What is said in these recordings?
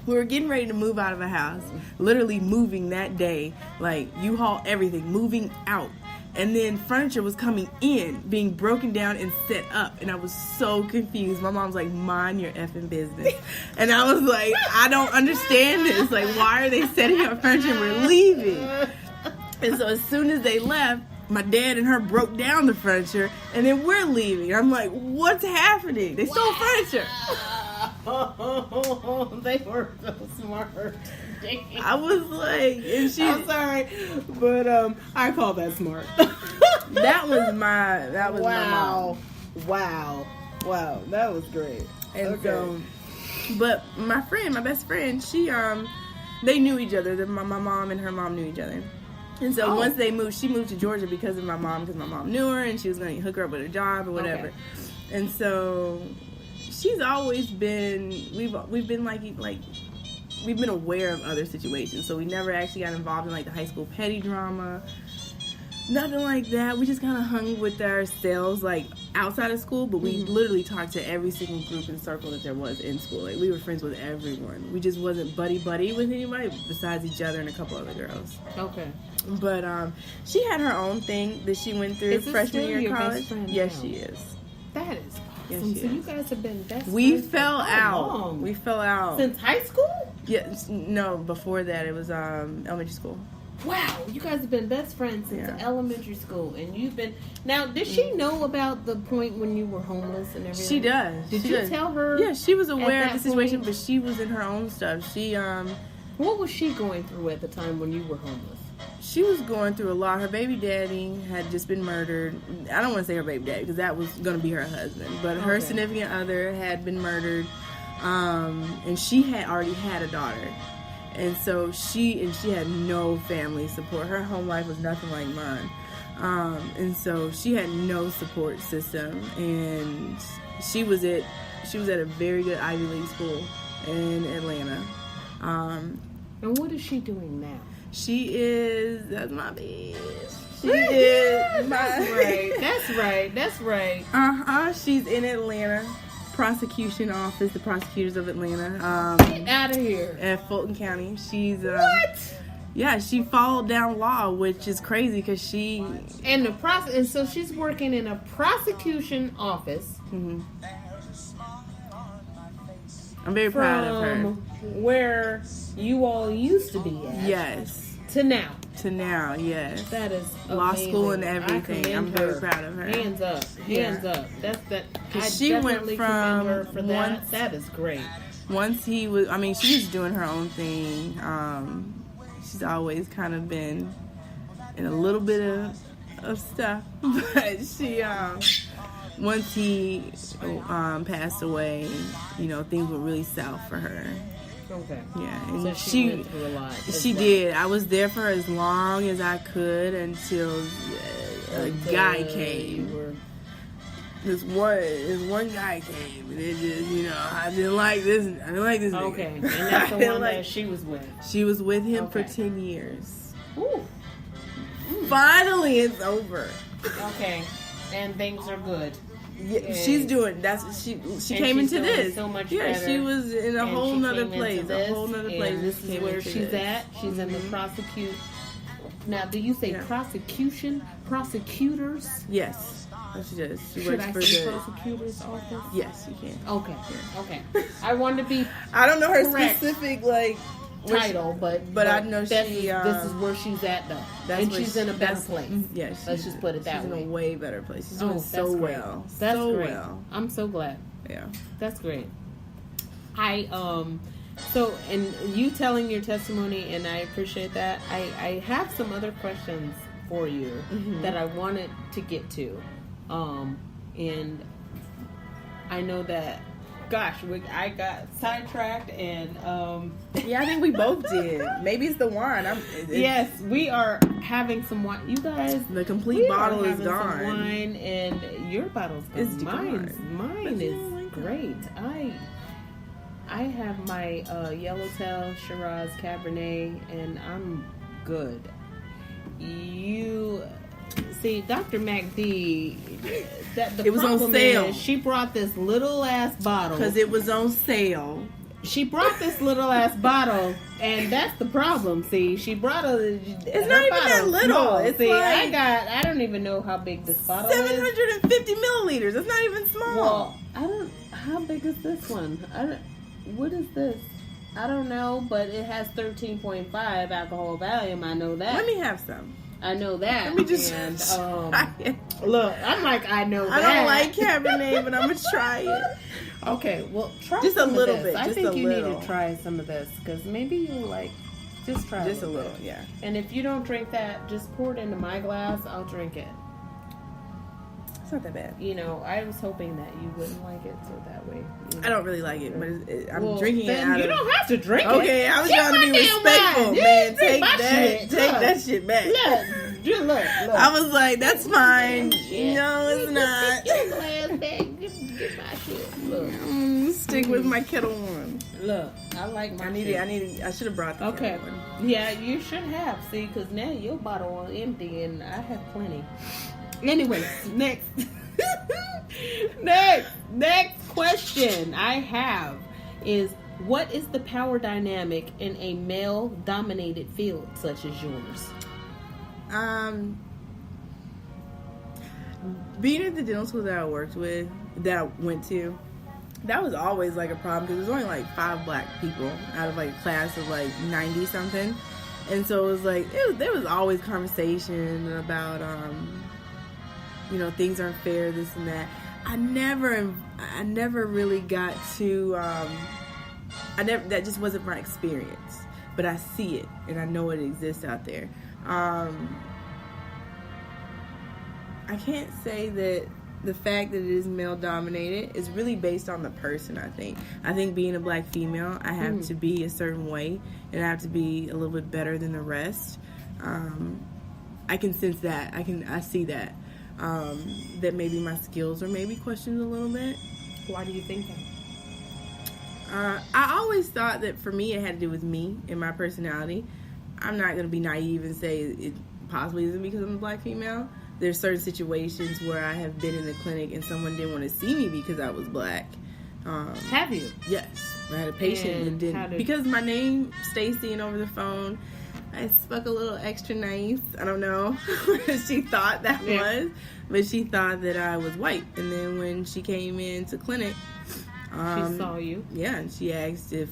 We were getting ready to move out of a house, literally moving that day, like U-Haul, everything, moving out. And then furniture was coming in, being broken down and set up. And I was so confused. My mom's like, mind your effing business. And I was like, I don't understand this. Like, why are they setting up furniture and we're leaving? And so as soon as they left, my dad and her broke down the furniture, and then we're leaving. I'm like, what's happening? They stole furniture. Oh, they were so smart. Dang. I was like, and I'm sorry, but I call that smart. that was my mom. Wow, that was great. And so, but my best friend, she they knew each other. My mom and her mom knew each other. And so once they moved, she moved to Georgia because of my mom, because my mom knew her and she was going to hook her up with a job or whatever. Okay. And so she's always been, we've been like we've been aware of other situations. So we never actually got involved in like the high school petty drama. Nothing like that. We just kind of hung with ourselves, like, outside of school, but we literally talked to every single group and circle that there was in school. Like, we were friends with everyone. We just wasn't buddy-buddy with anybody besides each other and a couple other girls. Okay. But she had her own thing that she went through freshman year of college. Yes, now? she is. That is awesome. Yes, so you guys have been best friends. We fell out. We fell out. Since high school? Yes. No, before that, it was elementary school. Wow, you guys have been best friends since elementary school, and you've been. Now, did she know about the point when you were homeless and everything? She does. Did you tell her? Yeah, she was aware of the situation, point? but she was in her own stuff. She What was she going through at the time when you were homeless? She was going through a lot. Her baby daddy had just been murdered. I don't want to say her baby daddy because that was going to be her husband, but her significant other had been murdered, and she had already had a daughter. And so she had no family support. Her home life was nothing like mine. And so she had no support system. And she was at a very good Ivy League school in Atlanta. And what is she doing now? That's my bitch. She is my... That's right. She's in Atlanta. Prosecution office, the prosecutors of Atlanta. Get out of here. At Fulton County. She's what? Yeah, she followed down law, which is crazy because she and so she's working in a prosecution office. Mm-hmm. I'm very proud of her. Where you all used to be at. Yes. To now, yes. That is law amazing. School and everything. I'm very proud of her. Hands up. That's that. She went from her for that. That is great. Once she was doing her own thing. She's always kind of been in a little bit of stuff, but she once he passed away, things were really south for her. Okay. Yeah, and so she went through a lot. She did. I was there for as long as I could until a guy came. This one guy came, and it just, I didn't like this. Okay, and that's the one that she was with. She was with him for 10 years. Ooh. Finally, it's over. Okay, and things are good. Yeah, she's doing. She came into this. So much yeah, better. she was in a whole nother place. This is where she's at. She's in the prosecute. Now, do you say prosecution? Prosecutors? Yes. She does. She Should works I for say the prosecutor's office? Yes, you can. Okay. Okay. I wanted to be. I don't know her correct. Specific title, but I know this is where she's at though, and she's in a better place. Yes, let's just put it that way. She's in a way better place. She's doing so well. That's so great. Well. I'm so glad. Yeah, that's great. So in you telling your testimony, and I appreciate that. I have some other questions for you that I wanted to get to, and I know that. Gosh, I got sidetracked and yeah, I think we both did. Maybe it's the wine. Yes, we are having some wine. You guys, the complete bottle is gone. Some wine and your bottle's gone. Mine is great. I have my Yellowtail Shiraz Cabernet, and I'm good. You see, Dr. MacD, it was on sale. She brought this little ass bottle because it was on sale. she brought this little ass bottle, and that's the problem. See, she brought it's not even that little. Small. It's See, like I don't even know how big this bottle is. 750 milliliters. It's not even small. Well, how big is this one? What is this? I don't know, but it has 13.5 alcohol volume. I know that. Let me have some. I know that. Let me just look. I'm like, I know that. I don't like Cabernet, but I'm gonna try it. Okay, well, try just some a little of this. bit. I think you need to try some of this because maybe you'll like. Just try just a little, yeah. And if you don't drink that, just pour it into my glass. I'll drink it. It's not that bad. You know, I was hoping that you wouldn't like it, so that way. You know. I don't really like it, but I'm drinking it out you don't have to drink it. Okay, I was trying to be respectful, man. Take that shit back. Look. I was like, that's fine. No, it's not. Get glass back. Get my shit. Look. Stick with my Kettle One. Look, I like my shit. I should have brought the Kettle One. Yeah, you should have. See, because now your bottle is empty and I have plenty. Anyway, next question I have is, what is the power dynamic in a male-dominated field such as yours? Being at the dental school that I went to, that was always like a problem because there's only like 5 black people out of like a class of like 90 something, and so it was like there was always conversation about things aren't fair, this and that. I never really got to that just wasn't my experience, but I see it and I know it exists out there. I can't say that the fact that it is male dominated is really based on the person. I think being a black female, I have to be a certain way and I have to be a little bit better than the rest. I can sense that. I see that. That maybe my skills are maybe questioned a little bit. Why do you think that? I always thought that for me it had to do with me and my personality. I'm not going to be naive and say it possibly isn't because I'm a black female. There's certain situations where I have been in the clinic and someone didn't want to see me because I was black. Have you? Yes. I had a patient that didn't. Because my name, Stacy, and over the phone, I spoke a little extra nice. I don't know what she thought that was, but she thought that I was white. And then when she came into clinic, she saw you. Yeah, and she asked if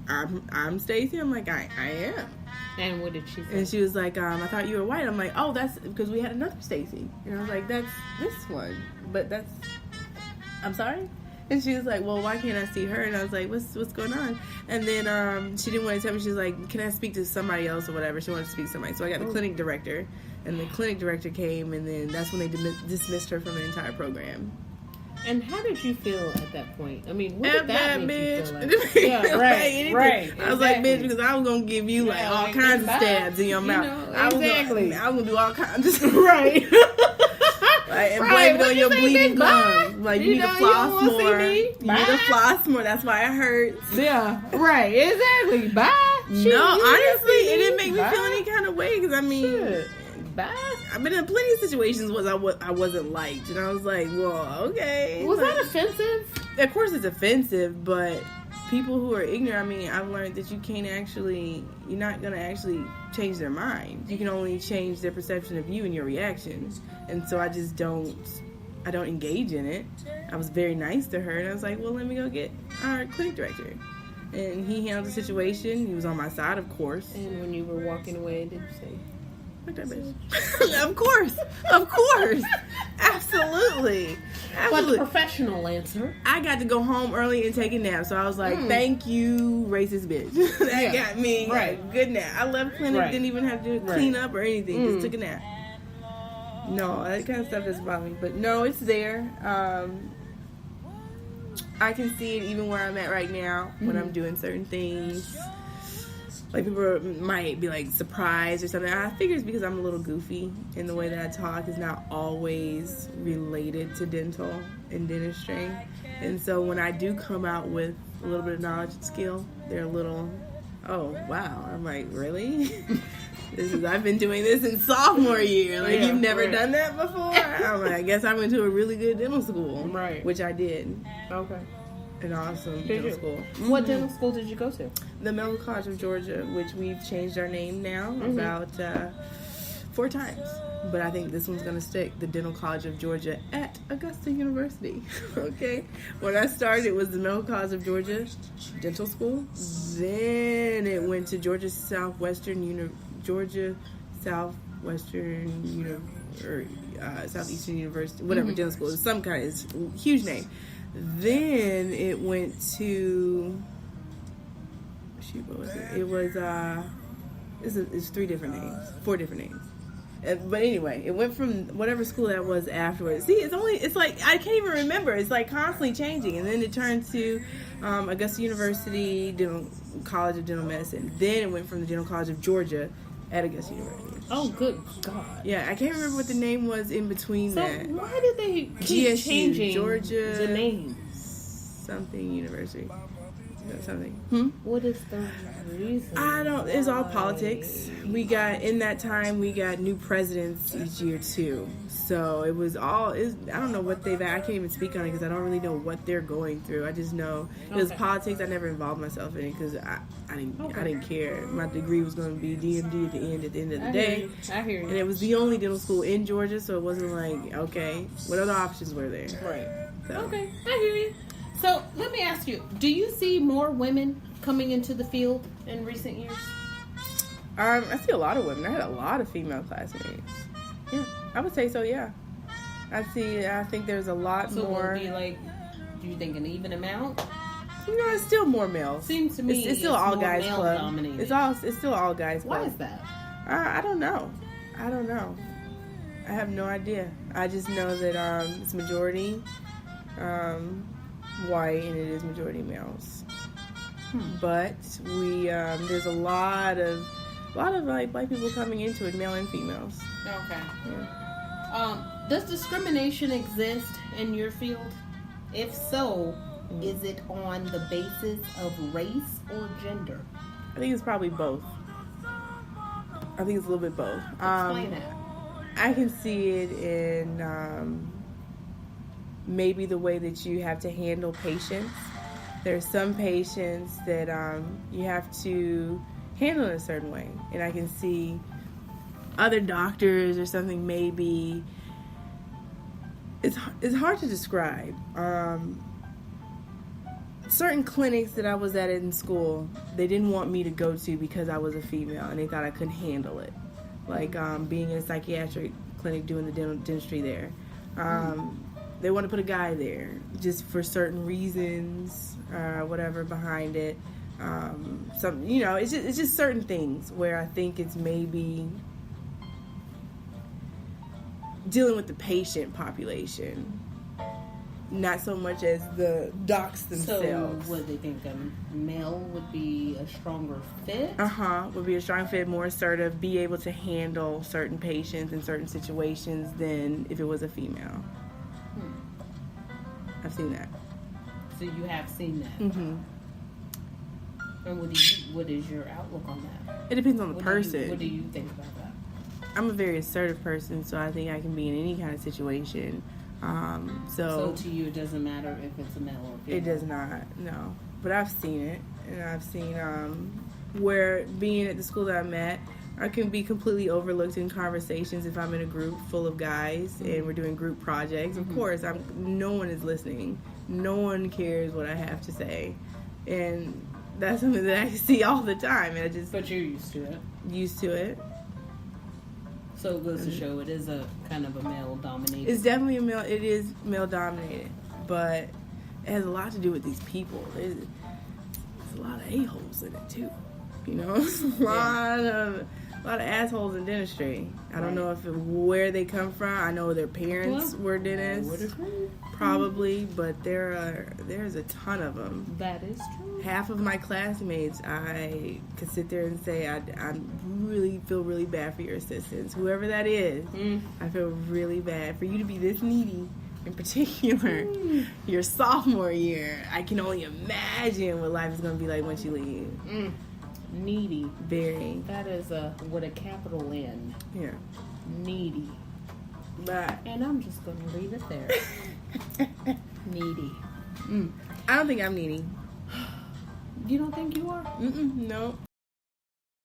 I'm Stacy. I'm like, I am. And what did she say? And she was like, I thought you were white. I'm like, oh, that's because we had another Stacy. And I was like, that's this one. But that's, I'm sorry? And she was like, well, why can't I see her? And I was like, what's going on? And then she didn't want to tell me. She was like, can I speak to somebody else or whatever? She wanted to speak to somebody. So I got the clinic director. And the clinic director came, and then that's when they dismissed her from the entire program. And how did you feel at that point? I mean, what did that make you feel like? Yeah, right. I was like, bitch, because I was going to give you like all kinds of stabs in your mouth. Exactly. I was going to do all kinds of stuff. Right. Like, and blame it on your bleeding gums. Like, you need to floss more. You need to floss more. That's why it hurts. Yeah, right. Exactly. Bye. No, honestly, it didn't make me feel any kind of way because, I mean... Shit. Bye. I've been in plenty of situations where I wasn't liked, and I was like, well, okay. Was that offensive? Of course it's offensive, but people who are ignorant, I mean, I've learned that you're not going to actually change their mind. You can only change their perception of you and your reactions. And so I just don't engage in it. I was very nice to her, and I was like, well, let me go get our clinic director. And he handled the situation. He was on my side, of course. And when you were walking away, did you say... Fuck that bitch. Of course. Absolutely. But the professional answer. I got to go home early and take a nap, so I was like, thank you, racist bitch. That got me a good nap. I left clinic, didn't even have to clean up or anything, just took a nap. No, that kind of stuff doesn't bother me. But no, it's there. I can see it even where I'm at right now when I'm doing certain things. Like, people might be, like, surprised or something. I figure it's because I'm a little goofy, and the way that I talk is not always related to dental and dentistry. And so when I do come out with a little bit of knowledge and skill, they're a little, oh, wow. I'm like, really? I've been doing this in sophomore year. Like, you've never done that before? I'm like, I guess I went to a really good dental school. Right. Which I did. Okay. an awesome Did dental you? school. What dental school did you go to? The Medical College of Georgia, which we've changed our name now about 4 times. But I think this one's going to stick. The Dental College of Georgia at Augusta University. Okay? When I started, it was the Medical College of Georgia Dental School. Then it went to Southeastern University, whatever, dental school. It's some kind of, it's a huge name. Then it went to, what was it? It was, it's 4 different names. But anyway, it went from whatever school that was afterwards. See, it's like, I can't even remember. It's like constantly changing. And then it turned to Augusta University, Dental College of Dental Medicine. Then it went from the Dental College of Georgia at Augusta University. Oh, good God. Yeah, I can't remember what the name was in between that. So why did they keep GSU, changing Georgia, the name? Something University. Something. What is the reason? It's all politics. In that time, we got new presidents each year too. So it was all, I don't know what I can't even speak on it because I don't really know what they're going through. I just know it was politics. I never involved myself in it because I didn't care. My degree was going to be DMD at the end of the day. I hear you. And it was the only dental school in Georgia, so it wasn't like, okay, what other options were there? Right. So. Okay, I hear you. So let me ask you, do you see more women coming into the field in recent years? I see a lot of women. I had a lot of female classmates. Yeah, I would say so, yeah. I think there's a lot more. So do you think an even amount? It's still more males. Seems to me it's still all guys club. Dominated. It's still all guys club. Why is that? I don't know. I have no idea. I just know that it's majority white and it is majority males. But there's a lot of like black people coming into it, male and females. Okay. Yeah. Does discrimination exist in your field? If so, is it on the basis of race or gender? I think it's probably both. I think it's a little bit both. Explain that. I can see it in maybe the way that you have to handle patients. There's some patients that you have to handle in a certain way. And I can see other doctors or something maybe. It's hard to describe. Certain clinics that I was at in school, they didn't want me to go to because I was a female and they thought I couldn't handle it. Like being in a psychiatric clinic doing the dentistry there. They want to put a guy there just for certain reasons, whatever behind it. It's just certain things where I think it's maybe dealing with the patient population, not so much as the docs themselves. So would they think a male would be a stronger fit? Would be a strong fit, more assertive, be able to handle certain patients in certain situations than if it was a female. I've seen that. So you have seen that. Mm-hmm. And what is your outlook on that? It depends on the person. What do you think about that? I'm a very assertive person, so I think I can be in any kind of situation. So to you, it doesn't matter if it's a male or female? It does not, no. But I've seen it, and I've seen where being at the school that I'm at, I can be completely overlooked in conversations if I'm in a group full of guys and we're doing group projects. Of course, no one is listening. No one cares what I have to say. And that's something that I see all the time. And But you're used to it. Used to it. So it goes to show it is a kind of a male-dominated. It's definitely it is male-dominated. But it has a lot to do with these people. There's a lot of a-holes in it, too. You know? A lot of assholes in dentistry. I don't know where they come from. I know their parents were dentists, probably, but there's a ton of them. That is true. Half of my classmates, I could sit there and say I really feel really bad for your assistants, whoever that is. I feel really bad for you to be this needy. In particular, your sophomore year, I can only imagine what life is going to be like once you leave. Needy. Very. That is with a capital N. Yeah. Needy. But and I'm just going to leave it there. Needy. I don't think I'm needy. You don't think you are? No.